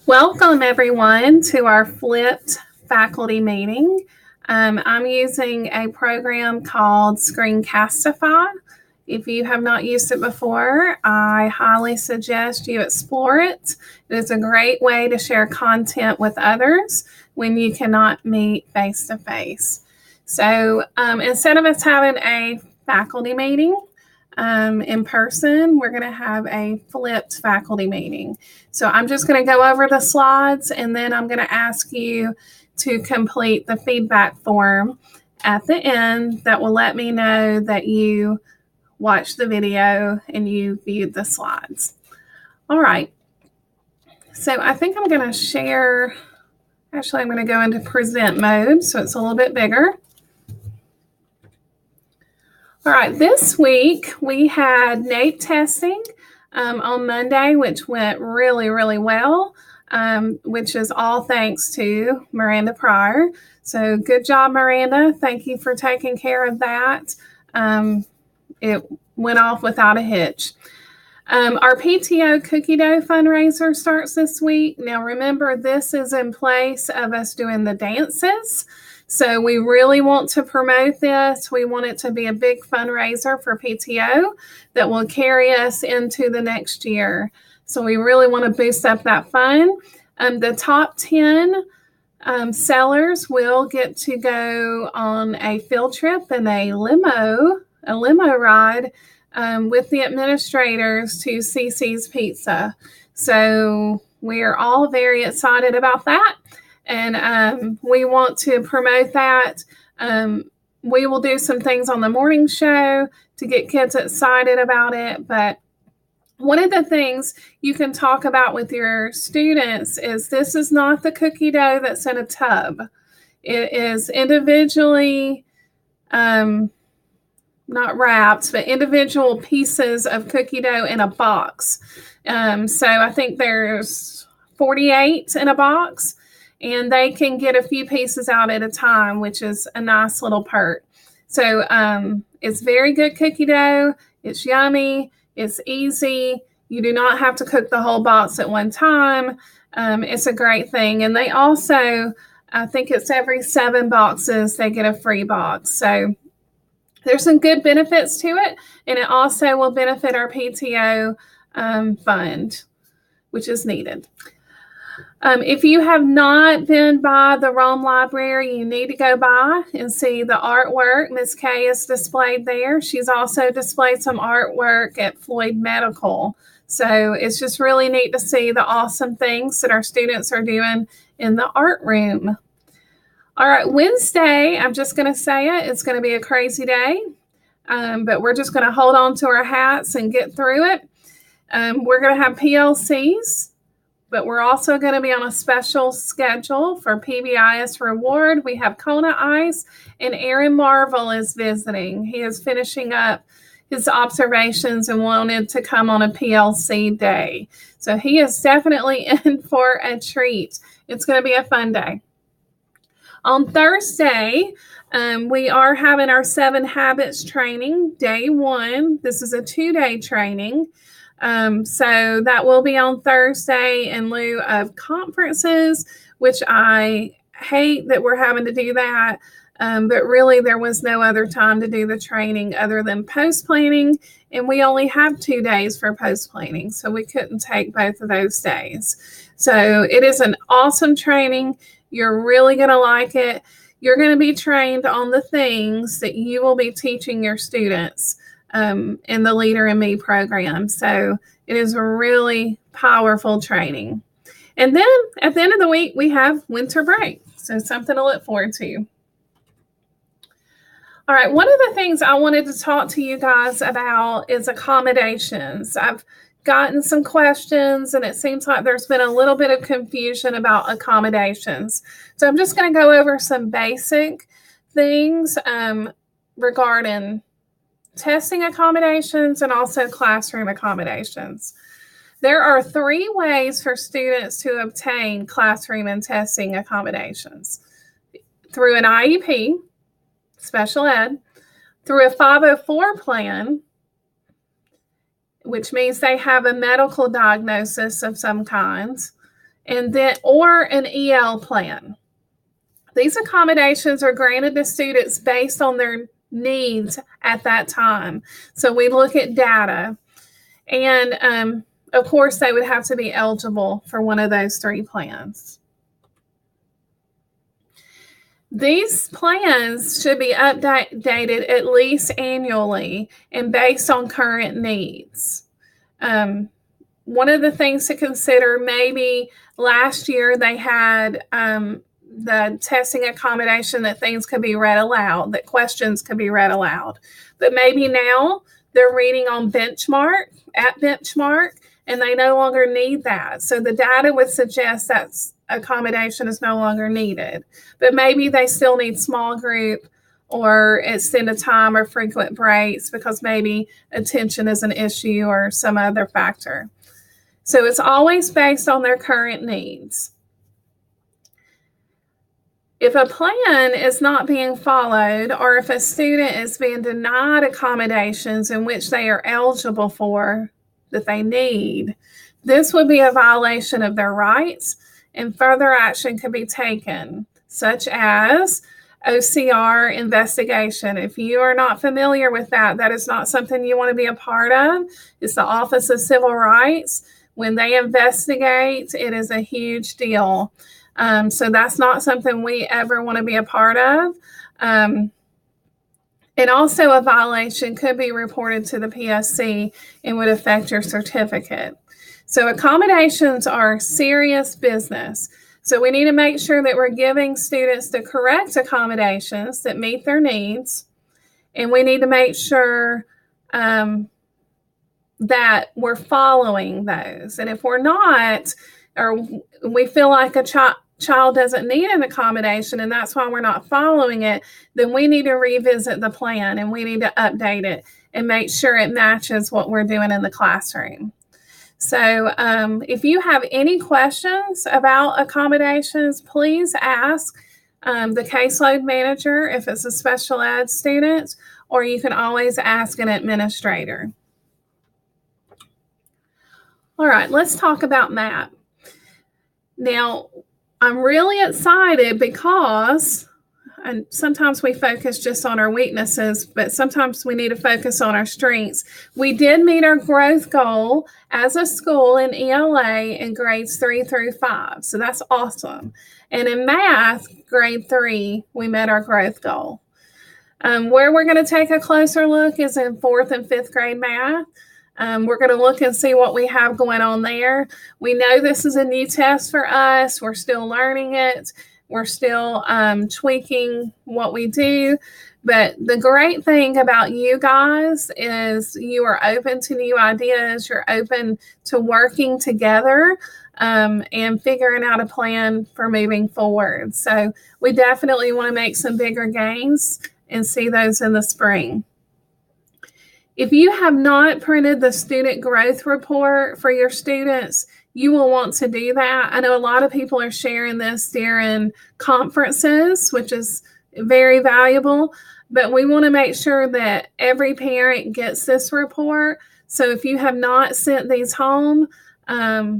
Welcome, everyone, to our flipped faculty meeting. I'm using a program called Screencastify. If you have not used it before, I highly suggest you explore it. It is a great way to share content with others when you cannot meet face-to-face. So instead of us having a faculty meeting, in person, we're going to have a flipped faculty meeting. So I'm just going to go over the slides and then I'm going to ask you to complete the feedback form at the end that will let me know that you watched the video and you viewed the slides. All right. So I think I'm going to share, actually I'm going to go into present mode so it's a little bit bigger. All right, this week we had NAEP testing on Monday, which went really, really well, which is all thanks to Miranda Pryor. So good job, Miranda. Thank you for taking care of that. It went off without a hitch. Our PTO cookie dough fundraiser starts this week. Now, remember, this is in place of us doing the dances. So we really want to promote this. We want it to be a big fundraiser for PTO that will carry us into the next year. So we really want to boost up that fund. The top 10 sellers will get to go on a field trip and a limo ride with the administrators to CC's Pizza. So we are all very excited about that. And we want to promote that. We will do some things on the morning show to get kids excited about it. But one of the things you can talk about with your students is this is not the cookie dough that's in a tub. It is individually, not wrapped, but individual pieces of cookie dough in a box. So I think there's 48 in a box. And they can get a few pieces out at a time, which is a nice little perk. So it's very good cookie dough. It's yummy. It's easy. You do not have to cook the whole box at one time. It's a great thing. And they also, I think it's every 7 boxes, they get a free box. So there's some good benefits to it. And it also will benefit our PTO fund, which is needed. If you have not been by the Rome Library, you need to go by and see the artwork. Ms. Kay is displayed there. She's also displayed some artwork at Floyd Medical. So it's just really neat to see the awesome things that our students are doing in the art room. All right, Wednesday, I'm just going to say it. It's going to be a crazy day, but we're just going to hold on to our hats and get through it. We're going to have PLCs. But we're also going to be on a special schedule for PBIS reward. We have Kona Ice, and Aaron Marvel is visiting. He is finishing up his observations and wanted to come on a PLC day. So he is definitely in for a treat. It's going to be a fun day. On Thursday, we are having our 7 Habits training, day 1. This is a 2-day training. So that will be on Thursday in lieu of conferences, which I hate that we're having to do that. But really there was no other time to do the training other than post planning. And we only have 2 days for post planning. So we couldn't take both of those days. So it is an awesome training. You're really going to like it. You're going to be trained on the things that you will be teaching your students in the Leader in Me program. So it is a really powerful training. And then at the end of the week, we have winter break. So something to look forward to. All right, one of the things I wanted to talk to you guys about is accommodations. I've gotten some questions and it seems like there's been a little bit of confusion about accommodations. So I'm just going to go over some basic things regarding testing accommodations and also classroom accommodations. There are 3 ways for students to obtain classroom and testing accommodations: through an IEP, special ed, through a 504 plan, which means they have a medical diagnosis of some kind, and then or an EL plan. These accommodations are granted to students based on their needs at that time. So we look at data, and of course, they would have to be eligible for one of those 3 plans. These plans should be updated at least annually and based on current needs. One of the things to consider, maybe last year they had the testing accommodation that things could be read aloud, that questions could be read aloud. But maybe now they're reading on benchmark, and they no longer need that. So the data would suggest that accommodation is no longer needed. But maybe they still need small group or extended time or frequent breaks because maybe attention is an issue or some other factor. So it's always based on their current needs. If a plan is not being followed, or if a student is being denied accommodations in which they are eligible for that they need, this would be a violation of their rights, and further action could be taken, such as OCR investigation. If you are not familiar with that, that is not something you want to be a part of. It's the Office of Civil Rights. When they investigate, it is a huge deal. So that's not something we ever want to be a part of. And also a violation could be reported to the PSC and would affect your certificate. So accommodations are serious business. So we need to make sure that we're giving students the correct accommodations that meet their needs. And we need to make sure that we're following those. And if we're not, or we feel like a child doesn't need an accommodation and that's why we're not following it, then we need to revisit the plan and we need to update it and make sure it matches what we're doing in the classroom. So if you have any questions about accommodations, please ask the caseload manager if it's a special ed student, or you can always ask an administrator. All right, let's talk about MAP. Now, I'm really excited because, and sometimes we focus just on our weaknesses, but sometimes we need to focus on our strengths. We did meet our growth goal as a school in ELA in grades 3 through 5. So that's awesome. And in math, grade 3, we met our growth goal. Where we're going to take a closer look is in 4th and 5th grade math. We're going to look and see what we have going on there. We know this is a new test for us. We're still learning it. We're still tweaking what we do. But the great thing about you guys is you are open to new ideas. You're open to working together and figuring out a plan for moving forward. So we definitely want to make some bigger gains and see those in the spring. If you have not printed the student growth report for your students, you will want to do that. I know a lot of people are sharing this during conferences, which is very valuable, but we want to make sure that every parent gets this report. So if you have not sent these home,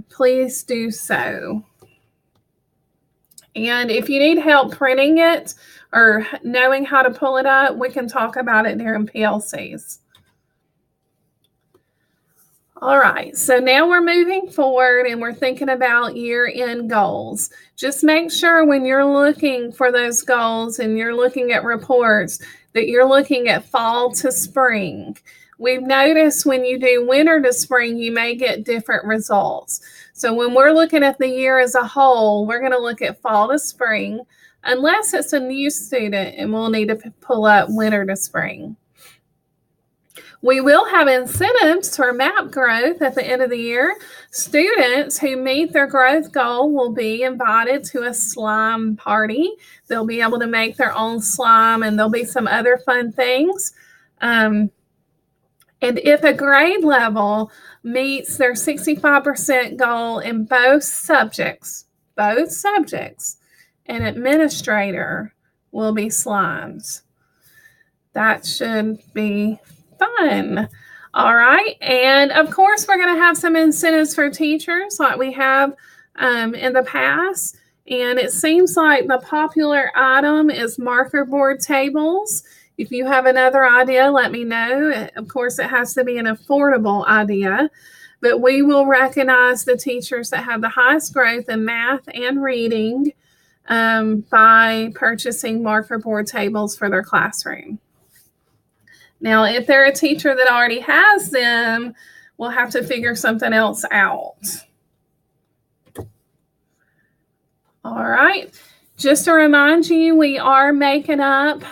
please do so. And if you need help printing it or knowing how to pull it up, we can talk about it during PLCs. All right, so now we're moving forward and we're thinking about year-end goals. Just make sure when you're looking for those goals and you're looking at reports that you're looking at fall to spring. We've noticed when you do winter to spring, you may get different results. So when we're looking at the year as a whole, we're going to look at fall to spring, unless it's a new student and we'll need to pull up winter to spring. We will have incentives for MAP growth at the end of the year. Students who meet their growth goal will be invited to a slime party. They'll be able to make their own slime, and there'll be some other fun things. And if a grade level meets their 65% goal in both subjects, an administrator will be slimes. That should be fun. All right. And of course, we're going to have some incentives for teachers like we have in the past. And it seems like the popular item is marker board tables. If you have another idea, let me know. Of course, it has to be an affordable idea, but we will recognize the teachers that have the highest growth in math and reading by purchasing marker board tables for their classroom. Now, if they're a teacher that already has them, we'll have to figure something else out. All right. Just to remind you, we are making up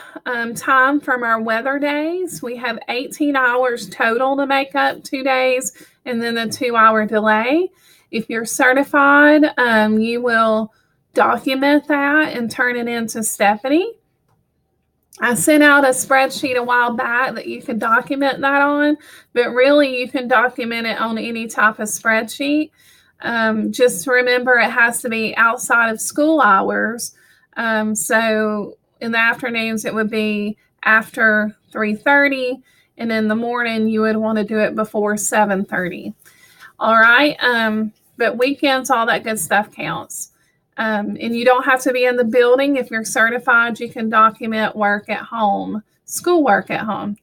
time from our weather days. We have 18 hours total to make up 2 days and then a 2-hour delay. If you're certified, you will document that and turn it in to Stephanie. I sent out a spreadsheet a while back that you can document that on, but really you can document it on any type of spreadsheet. Just remember it has to be outside of school hours. So in the afternoons, it would be after 3:30, and in the morning, you would want to do it before 7:30. All right. But weekends, all that good stuff counts. And you don't have to be in the building. If you're certified, you can document work at home, schoolwork at home.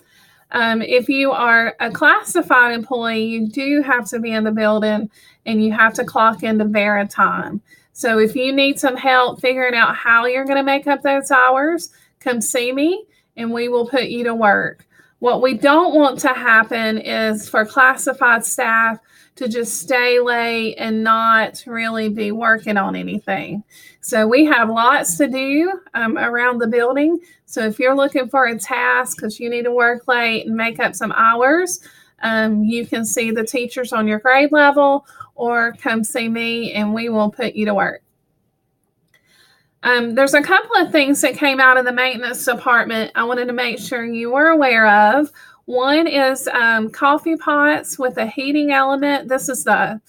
If you are a classified employee, you do have to be in the building and you have to clock into Veritime. So if you need some help figuring out how you're going to make up those hours, come see me and we will put you to work. What we don't want to happen is for classified staff to just stay late and not really be working on anything. So we have lots to do around the building. So if you're looking for a task because you need to work late and make up some hours, you can see the teachers on your grade level or come see me and we will put you to work. There's a couple of things that came out of the maintenance department I wanted to make sure you were aware of. One is coffee pots with a heating element. This is the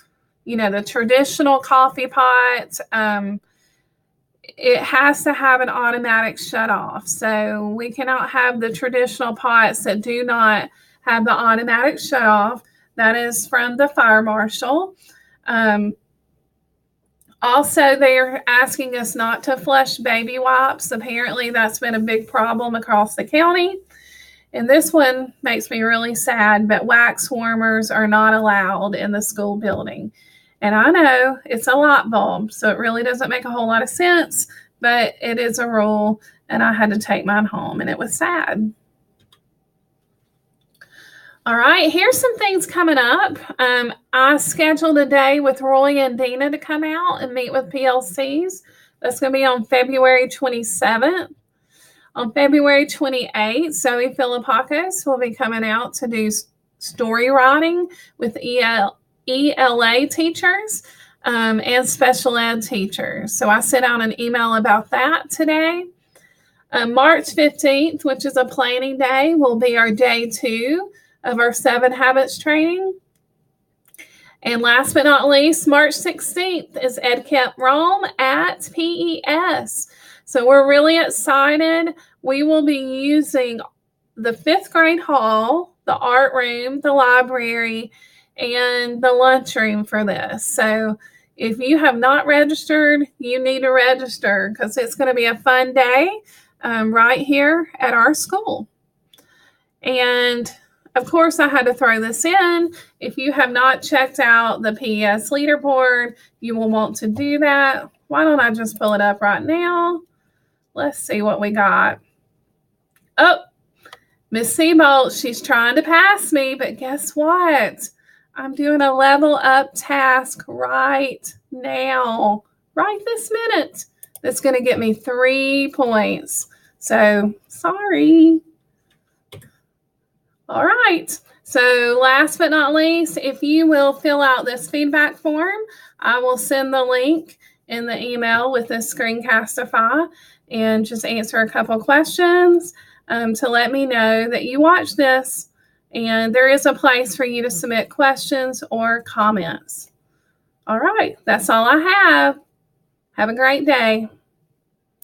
traditional coffee pot. It has to have an automatic shutoff. So we cannot have the traditional pots that do not have the automatic shutoff. That is from the fire marshal. Also, they're asking us not to flush baby wipes. Apparently, that's been a big problem across the county. And this one makes me really sad, but wax warmers are not allowed in the school building. And I know it's a light bulb, so it really doesn't make a whole lot of sense, but it is a rule, and I had to take mine home, and it was sad. All right, here's some things coming up. I scheduled a day with Roy and Dina to come out and meet with PLCs. That's going to be on February 27th. On February 28th, Zoe Philippakis will be coming out to do story writing with ELA teachers and special ed teachers. So I sent out an email about that today. March 15th, which is a planning day, will be our day 2 of our 7 habits training. And last but not least, March 16th is Ed Camp Rome at PES. So we're really excited. We will be using the 5th grade hall, the art room, the library, and the lunchroom for this. So if you have not registered, you need to register because it's going to be a fun day right here at our school. And of course, I had to throw this in. If you have not checked out the PES leaderboard, you will want to do that. Why don't I just pull it up right now? Let's see what we got. Oh, Miss Seabolt, she's trying to pass me, but guess what? I'm doing a level up task right now, right this minute. That's going to get me 3 points. So, sorry. All right. So last but not least, if you will fill out this feedback form, I will send the link in the email with this Screencastify and just answer a couple questions to let me know that you watched this. And there is a place for you to submit questions or comments. All right. That's all I have. Have a great day.